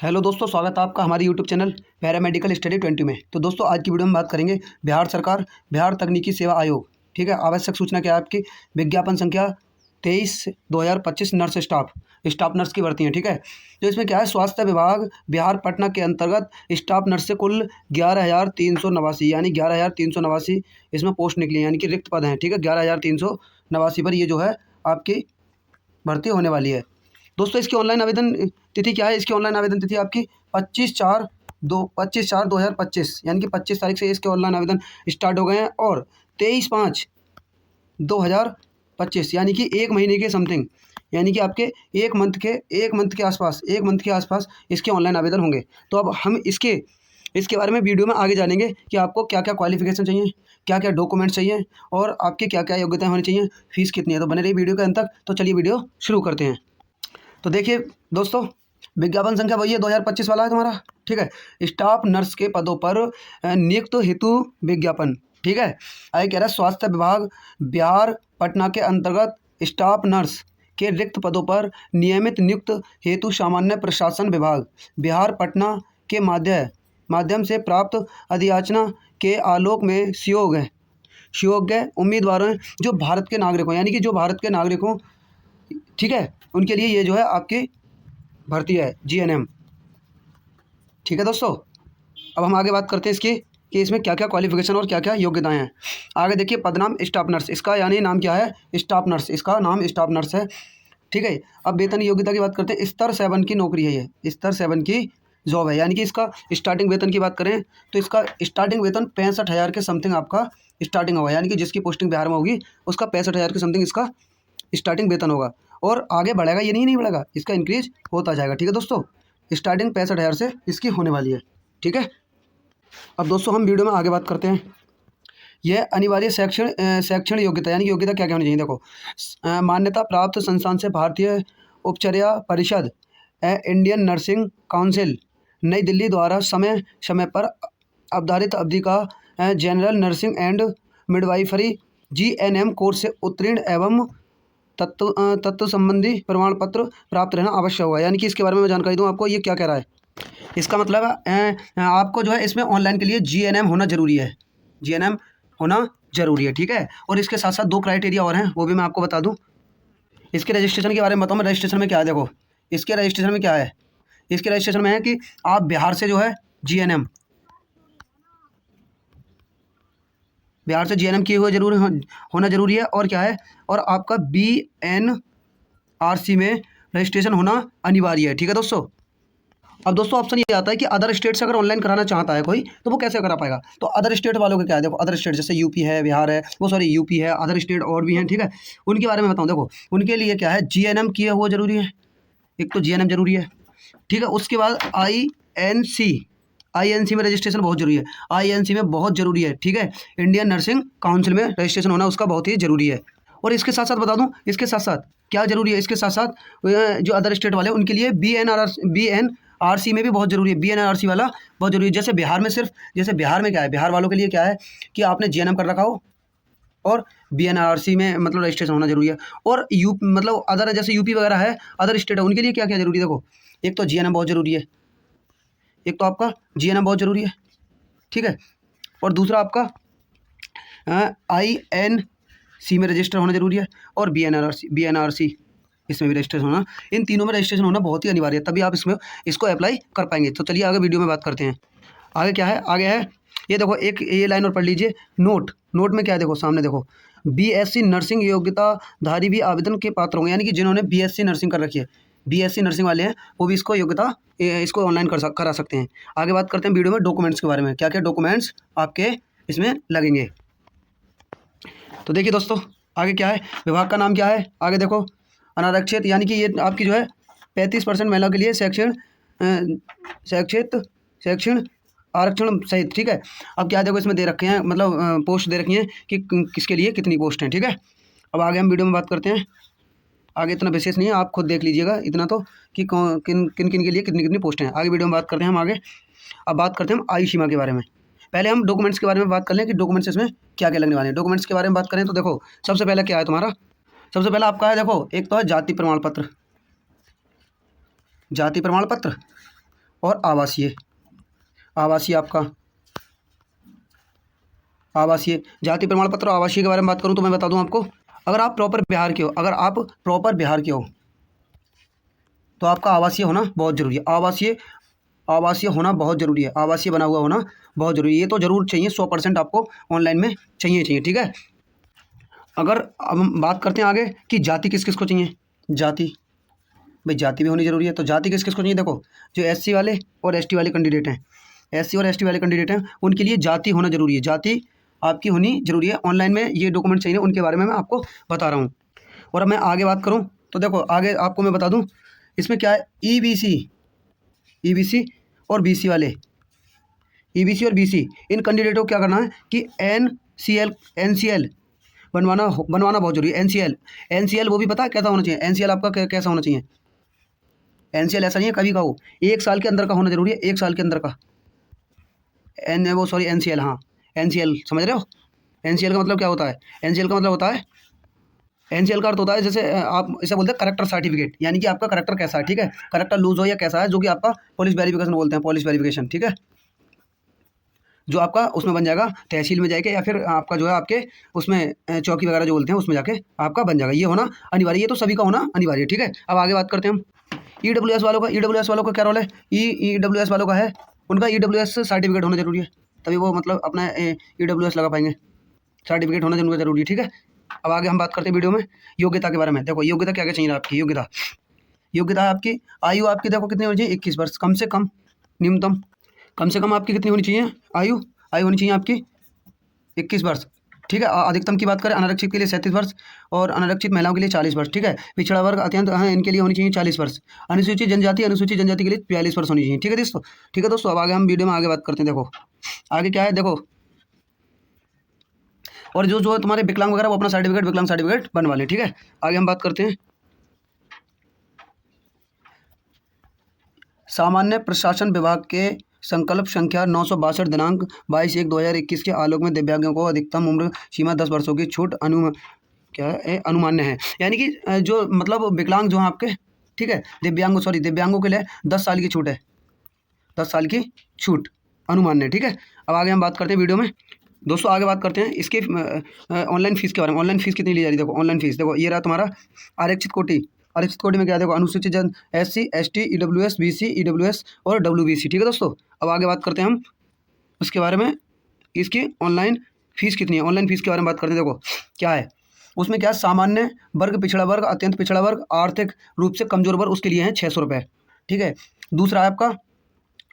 Hello दोस्तों, स्वागत है आपका हमारे यूट्यूब चैनल पैरामेडिकल स्टडी 20 में। तो दोस्तों आज की वीडियो में बात करेंगे बिहार सरकार बिहार तकनीकी सेवा आयोग, ठीक है। आवश्यक सूचना क्या है आपकी? विज्ञापन संख्या 23/2025 नर्स स्टाफ नर्स की भर्ती है, ठीक है। तो इसमें क्या है, स्वास्थ्य विभाग बिहार पटना के अंतर्गत स्टाफ नर्स से कुल 11,389 यानी 11,389 इसमें पोस्ट निकली है, यानी कि रिक्त पद हैं, ठीक है। 11,389 पर ये जो है आपकी भर्ती होने वाली है। दोस्तों इसकी ऑनलाइन आवेदन तिथि क्या है? इसकी ऑनलाइन आवेदन तिथि आपकी 25/4/2025 यानी कि 25 तारीख से इसके ऑनलाइन आवेदन स्टार्ट हो गए हैं और 23/5/2025 यानी कि एक महीने के समथिंग, यानी कि आपके एक मंथ के आसपास इसके ऑनलाइन आवेदन होंगे। तो अब हम इसके बारे में वीडियो में आगे जानेंगे कि आपको क्या क्या क्वालिफिकेशन चाहिए, क्या क्या डॉक्यूमेंट्स चाहिए और आपकी क्या क्या योग्यताएं होनी चाहिए, फीस कितनी है। तो बने रहिए वीडियो के अंत तक। तो चलिए वीडियो शुरू करते हैं। तो देखिए दोस्तों, विज्ञापन संख्या वही है 2025 वाला है तुम्हारा, ठीक है। स्टाफ नर्स के पदों पर नियुक्त हेतु विज्ञापन, ठीक है। आगे कह रहा है स्वास्थ्य विभाग बिहार पटना के अंतर्गत स्टाफ नर्स के रिक्त पदों पर नियमित नियुक्त हेतु सामान्य प्रशासन विभाग बिहार पटना के माध्यम से प्राप्त अधियाचना के आलोक में सुयोग्य उम्मीदवारों जो भारत के नागरिक हों, यानी कि जो भारत के नागरिक हों, ठीक है, उनके लिए ये जो है आपकी भर्ती है जीएनएम, ठीक है दोस्तों। अब हम आगे बात करते हैं इसकी कि इसमें क्या क्या क्वालिफिकेशन और क्या क्या योग्यताएं हैं। आगे देखिए, पदनाम स्टाफ नर्स, इसका यानी नाम क्या है? स्टाफ नर्स, इसका नाम स्टाफ नर्स है, ठीक है। अब वेतन योग्यता की बात करते हैं। स्तर 7 की नौकरी है, ये स्तर 7 की जॉब है, यानी कि इसका स्टार्टिंग वेतन की बात करें तो इसका स्टार्टिंग वेतन 65,000 के समथिंग आपका स्टार्टिंग होगा, यानी कि जिसकी पोस्टिंग बिहार में होगी उसका 65,000 के समथिंग इसका स्टार्टिंग वेतन होगा और आगे बढ़ेगा, ये नहीं बढ़ेगा, इसका इंक्रीज होता जाएगा, ठीक है दोस्तों। स्टार्टिंग 65,000 से इसकी होने वाली है, ठीक है। अब दोस्तों हम वीडियो में आगे बात करते हैं। यह अनिवार्य शैक्षण योग्यता, यानी कि योग्यता क्या क्या होनी चाहिए। देखो, मान्यता प्राप्त संस्थान से भारतीय उपचर्या परिषद इंडियन नर्सिंग काउंसिल नई दिल्ली द्वारा समय समय पर अवधारित अवधि का general nursing and midwifery GNM course से उत्तीर्ण एवं तत्व संबंधी प्रमाण पत्र प्राप्त रहना आवश्यक होगा। यानी कि इसके बारे में मैं जानकारी दूं आपको, ये क्या कह रहा है। इसका मतलब आपको जो है इसमें ऑनलाइन के लिए जीएनएम होना जरूरी है, जीएनएम होना जरूरी है, ठीक है। और इसके साथ साथ 2 क्राइटेरिया और हैं, वो भी मैं आपको बता दूं। इसके रजिस्ट्रेशन के बारे में बताऊँ मैं। रजिस्ट्रेशन में क्या है, देखो इसके रजिस्ट्रेशन में क्या है। इसके रजिस्ट्रेशन में है कि आप बिहार से जो है जीएनएम, बिहार से जीएनएम किए हुए होना जरूरी है। और क्या है, और आपका बीएनआरसी में रजिस्ट्रेशन होना अनिवार्य है, ठीक है दोस्तों। अब दोस्तों ऑप्शन ये आता है कि अदर स्टेट से अगर ऑनलाइन कराना चाहता है कोई तो वो कैसे करा पाएगा। तो अदर स्टेट वालों के क्या है, देखो अदर स्टेट जैसे यूपी है, बिहार है, वो सॉरी यूपी है, अदर स्टेट और भी हैं, ठीक है। उनके बारे में बताऊँ, देखो उनके लिए क्या है, जीएनएम किया हुआ जरूरी है, एक तो जीएनएम जरूरी है, ठीक है। उसके बाद आईएनसी में रजिस्ट्रेशन बहुत जरूरी है, आईएनसी में बहुत जरूरी है, ठीक है। इंडियन नर्सिंग काउंसिल में रजिस्ट्रेशन होना उसका बहुत ही जरूरी है। और इसके साथ साथ बता दूं, इसके साथ साथ क्या जरूरी है, इसके साथ साथ जो अदर स्टेट वाले उनके लिए बीएनआरसी में भी बहुत जरूरी है, बीएनआरसी वाला बहुत जरूरी है। जैसे बिहार में क्या है, बिहार वालों के लिए क्या है कि आपने जीएनएम कर रखा हो और बीएनआरसी में मतलब रजिस्ट्रेशन होना जरूरी है। और मतलब अदर जैसे यूपी वगैरह है, अदर स्टेट है, उनके लिए क्या क्या जरूरी है। देखो एक तो जीएनएम बहुत जरूरी है, एक तो आपका जीएनएम बहुत जरूरी है, ठीक है। और दूसरा आपका आईएनसी में रजिस्टर होना जरूरी है और बीएनआरसी इसमें भी रजिस्ट्रेशन होना, इन तीनों में रजिस्ट्रेशन होना बहुत ही अनिवार्य है, तभी आप इसको अप्लाई कर पाएंगे। तो चलिए आगे वीडियो में बात करते हैं। आगे क्या है, आगे है ये देखो, एक ये लाइन और पढ़ लीजिए। नोट में क्या है, देखो सामने देखो, बीएससी नर्सिंग योग्यताधारी भी आवेदन के पात्र होंगे, यानी कि जिन्होंने बीएससी नर्सिंग कर रखी है, बीएससी नर्सिंग वाले हैं वो भी इसको ऑनलाइन करा सकते हैं। आगे बात करते हैं वीडियो में डॉक्यूमेंट्स के बारे में, क्या क्या डॉक्यूमेंट्स आपके इसमें लगेंगे। तो देखिए दोस्तों आगे क्या है, विभाग का नाम क्या है। आगे देखो अनारक्षित, यानी कि ये आपकी जो है 35% महिलाओं के लिए शैक्षिक आरक्षण सहित, ठीक है। अब क्या देखो इसमें दे रखे हैं, मतलब पोस्ट दे रखी हैं कि किसके लिए कितनी पोस्ट हैं, ठीक है। अब आगे हम वीडियो में बात करते हैं। आगे इतना विशेष नहीं है, आप खुद देख लीजिएगा इतना तो कि किन के लिए कितनी कितनी पोस्ट हैं। आगे वीडियो में बात करते हैं हम आगे। अब बात करते हैं हम आयु सीमा के बारे में। पहले हम डॉक्यूमेंट्स के बारे में बात कर लें कि डॉक्यूमेंट्स इसमें क्या क्या लगने वाले हैं। डॉक्यूमेंट्स के बारे में बात करें तो देखो सबसे पहले क्या है तुम्हारा, सबसे पहला आपका है, देखो एक तो है जाति प्रमाण पत्र, और आवासीय। आवासीय आपका आवासीय जाति प्रमाण पत्र और आवासीय के बारे में बात करूं तो मैं बता दूं आपको, अगर आप प्रॉपर बिहार के हो, अगर आप प्रॉपर बिहार के हो तो आपका आवासीय होना बहुत ज़रूरी है। आवासीय होना बहुत ज़रूरी है, आवासीय बना हुआ होना बहुत ज़रूरी है। ये तो ज़रूर चाहिए, 100% आपको ऑनलाइन में चाहिए, ठीक है। अगर अब हम बात करते हैं आगे कि जाति किस किस को चाहिए। जाति, भाई जाति भी होनी ज़रूरी है, तो जाति किस किस को चाहिए। देखो, जो SC वाले और ST वाले कैंडिडेट हैं, SC और ST वाले कैंडिडेट हैं, उनके लिए जाति होना ज़रूरी है। जाति आपकी होनी ज़रूरी है। ऑनलाइन में ये डॉक्यूमेंट चाहिए, उनके बारे में मैं आपको बता रहा हूँ। और अब मैं आगे बात करूँ तो देखो, आगे आपको मैं बता दूँ इसमें क्या है। EBC और BC वाले, EBC और BC, इन कैंडिडेटों को क्या करना है कि NCL बनवाना बहुत जरूरी है। NCL वो भी पता है कैसा होना चाहिए। NCL आपका कैसा होना चाहिए। NCL ऐसा नहीं है कभी का हो, 1 साल के अंदर का होना जरूरी है, 1 साल के अंदर का। NCL, हाँ NCL समझ रहे हो। NCL का मतलब क्या होता है। NCL का मतलब होता है, NCL का अर्थ होता है जैसे आप इसे बोलते हैं करेक्टर सर्टिफिकेट, यानी कि आपका करेक्टर कैसा है, ठीक है। करेक्टर लूज हो या कैसा है, जो कि आपका पुलिस वेरिफिकेशन बोलते हैं, पुलिस वेरिफिकेशन, ठीक है। जो आपका उसमें बन जाएगा, तहसील में जाएगा या फिर आपका जो है आपके उसमें चौकी वगैरह जो बोलते हैं उसमें जाके आपका बन जाएगा। ये होना अनिवार्य, ये तो सभी का होना अनिवार्य है, ठीक है। अब आगे बात करते हैं हम EWS वालों का। EWS वालों का क्या रोल है। EWS वालों का है, उनका EWS सर्टिफिकेट होना जरूरी है, तभी वो मतलब अपना EWS लगा पाएंगे। सर्टिफिकेट होना उनका जरूरी है, ठीक है। अब आगे हम बात करते हैं वीडियो में योग्यता के बारे में। देखो योग्यता क्या क्या चाहिए आपकी। योग्यता आपकी आयु आपकी देखो कितनी होनी चाहिए, 21 वर्ष कम से कम, न्यूनतम कम से कम आपकी कितनी होनी चाहिए आयु होनी चाहिए आपकी 21 वर्ष, ठीक है। अधिकतम की बात करें अनारक्षित के लिए 37 वर्ष और अनारक्षित महिलाओं के लिए 40 वर्ष, ठीक है। पिछड़ा वर्ग अत्यंत इनके लिए होनी चाहिए 40 वर्ष। अनुसूचित जनजाति के लिए 42 वर्ष होनी चाहिए, ठीक है दोस्तों। अब आगे हम वीडियो में आगे बात करते हैं। देखो आगे क्या है, देखो और जो तुम्हारे विकलांग वगैरह वो अपना विकलांग सर्टिफिकेट बनवा लें, ठीक है। आगे हम बात करते हैं सामान्य प्रशासन विभाग के संकल्प संख्या 962 दिनांक 22/1/2021 के आलोक में दिव्यांगों को अधिकतम उम्र सीमा 10 वर्षों की छूट अनुमान्य है। यानी कि जो मतलब विकलांग जो हैं आपके, ठीक है, दिव्यांगों के लिए 10 साल की छूट है, 10 साल की छूट अनुमान्य है, ठीक है। अब आगे हम बात करते हैं वीडियो में दोस्तों, आगे बात करते हैं इसके ऑनलाइन फीस के बारे में। ऑनलाइन फीस कितनी ली जा रही है। देखो ऑनलाइन फीस, देखो ये रहा तुम्हारा आरक्षित कोटि में क्या है, देखो अनुसूचित जन SC ST EWS BC EWS और WBC, ठीक है दोस्तों। अब आगे बात करते हैं हम उसके बारे में, इसकी ऑनलाइन फीस कितनी है। ऑनलाइन फीस के बारे में बात करते हैं। देखो क्या है उसमें, क्या सामान्य वर्ग, पिछड़ा वर्ग, अत्यंत पिछड़ा वर्ग, आर्थिक रूप से कमजोर वर्ग, उसके लिए है 600 रुपये, ठीक है। दूसरा है आपका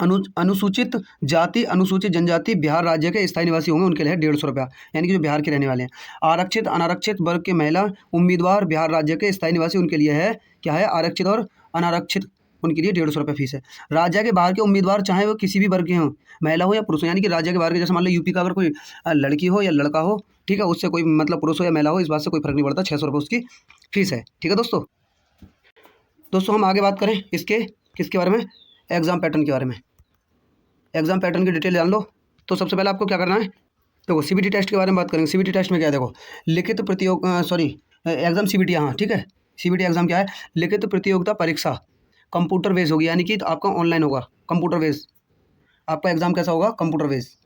अनुसूचित जाति अनुसूचित जनजाति बिहार राज्य के स्थायी निवासी होंगे, उनके लिए 150 रुपया, यानी कि जो बिहार के रहने वाले हैं। आरक्षित अनारक्षित वर्ग के महिला उम्मीदवार बिहार राज्य के स्थायी निवासी, उनके लिए है क्या है, आरक्षित और अनारक्षित, उनके लिए 150 रुपये फीस है। राज्य के बाहर के उम्मीदवार चाहे वो किसी भी वर्ग के हों, महिला हो या पुरुष हो, यानी कि राज्य के बाहर के, जैसे मान लो यूपी का अगर कोई लड़की हो या लड़का हो, ठीक है, उससे कोई मतलब पुरुष हो या महिला हो, इस बात से कोई फर्क नहीं पड़ता, 600 रुपये उसकी फीस है, ठीक है दोस्तों। हम आगे बात करें इसके किसके बारे में, एग्जाम पैटर्न के बारे में। एग्जाम पैटर्न की डिटेल जान लो तो सबसे पहले आपको क्या करना है, देखो CBT टेस्ट के बारे में बात करेंगे। CBT टेस्ट में क्या है, देखो लिखित एग्जाम CBT, हाँ ठीक है। CBT एग्जाम क्या है, लिखित प्रतियोगिता परीक्षा, कंप्यूटर बेस होगी, यानी कि आपका ऑनलाइन होगा, कंप्यूटर बेस आपका एग्जाम कैसा होगा, कंप्यूटर बेस,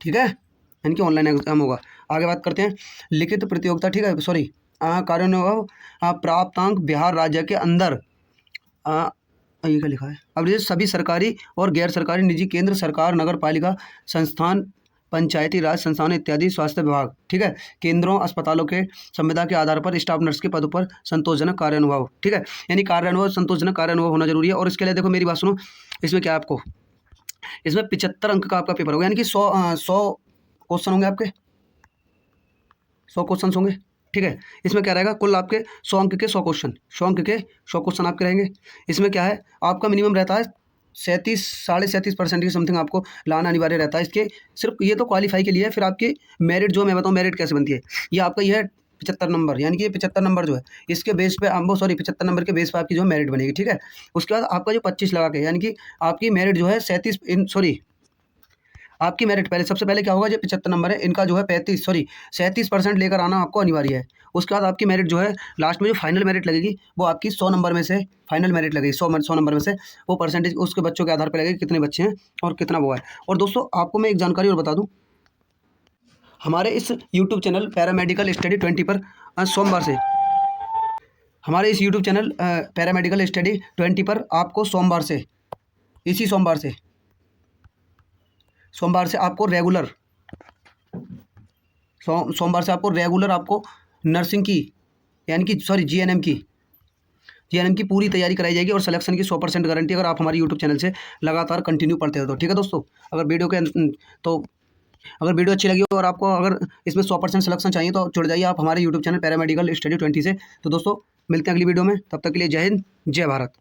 ठीक है, यानी कि ऑनलाइन एग्जाम होगा। आगे बात करते हैं लिखित प्रतियोगिता, ठीक है, कार्यान्वयन प्राप्तांक बिहार राज्य के अंदर, ये क्या लिखा है, अब ये सभी सरकारी और गैर सरकारी निजी केंद्र सरकार, नगर पालिका संस्थान, पंचायती राज संस्थान इत्यादि, स्वास्थ्य विभाग, ठीक है, केंद्रों अस्पतालों के संविदा के आधार पर स्टाफ नर्स के पदों पर संतोषजनक कार्यानुभव, ठीक है, यानी संतोषजनक कार्यानुभव होना जरूरी है। और इसके लिए देखो मेरी बात सुनो, इसमें क्या है आपको, इसमें 75 अंक का आपका पेपर होगा, यानी कि 100 क्वेश्चन होंगे आपके, 100 क्वेश्चन होंगे, ठीक है। इसमें क्या रहेगा, कुल आपके 100 अंक के 100 क्वेश्चन आपके रहेंगे। इसमें क्या है, आपका मिनिमम रहता है 37.5% की समथिंग आपको लाना अनिवार्य रहता है। इसके सिर्फ ये तो क्वालिफाई के लिए है, फिर आपकी मेरिट जो मैं बताऊँ मेरिट कैसे बनती है, ये आपका ये है 75 नंबर, यानी कि ये 75 नंबर जो है इसके बेस पे 75 नंबर के बेस पे आपकी जो है मेरिट बनेगी, ठीक है। उसके बाद आपका जो 25 लगा के, यानी कि आपकी मेरिट जो है आपकी मेरिट सबसे पहले क्या होगा, जो 75 नंबर है इनका जो है 37% लेकर आना आपको अनिवार्य है। उसके बाद आपकी मेरिट जो है लास्ट में जो फाइनल मेरिट लगेगी वो आपकी 100 नंबर में से फाइनल मेरिट लगेगी। 100 नंबर में से वो परसेंटेज उसके बच्चों के आधार पर लगेगी, कितने बच्चे हैं और कितना वो है। और दोस्तों आपको मैं एक जानकारी और बता दूँ, हमारे इस यूट्यूब चैनल पैरामेडिकल स्टडी 20 पर सोमवार से, हमारे इस यूट्यूब चैनल पैरामेडिकल स्टडी 20 पर आपको सोमवार से, इसी सोमवार से आपको रेगुलर सोमवार से आपको रेगुलर आपको नर्सिंग की यानी कि जीएनएम की पूरी तैयारी कराई जाएगी और सिलेक्शन की 100% गारंटी, अगर आप हमारे यूट्यूब चैनल से लगातार कंटिन्यू पढ़ते हो तो। ठीक है दोस्तों, अगर वीडियो अच्छी लगी हो और आपको अगर इसमें 100% सिलेक्शन चाहिए तो जुड़ जाइए आप हमारे यूट्यूब चैनल पैरामेडिकल स्टडी 20 से। तो दोस्तों मिलते हैं अगली वीडियो में, तब तक के लिए जय हिंद, जय भारत।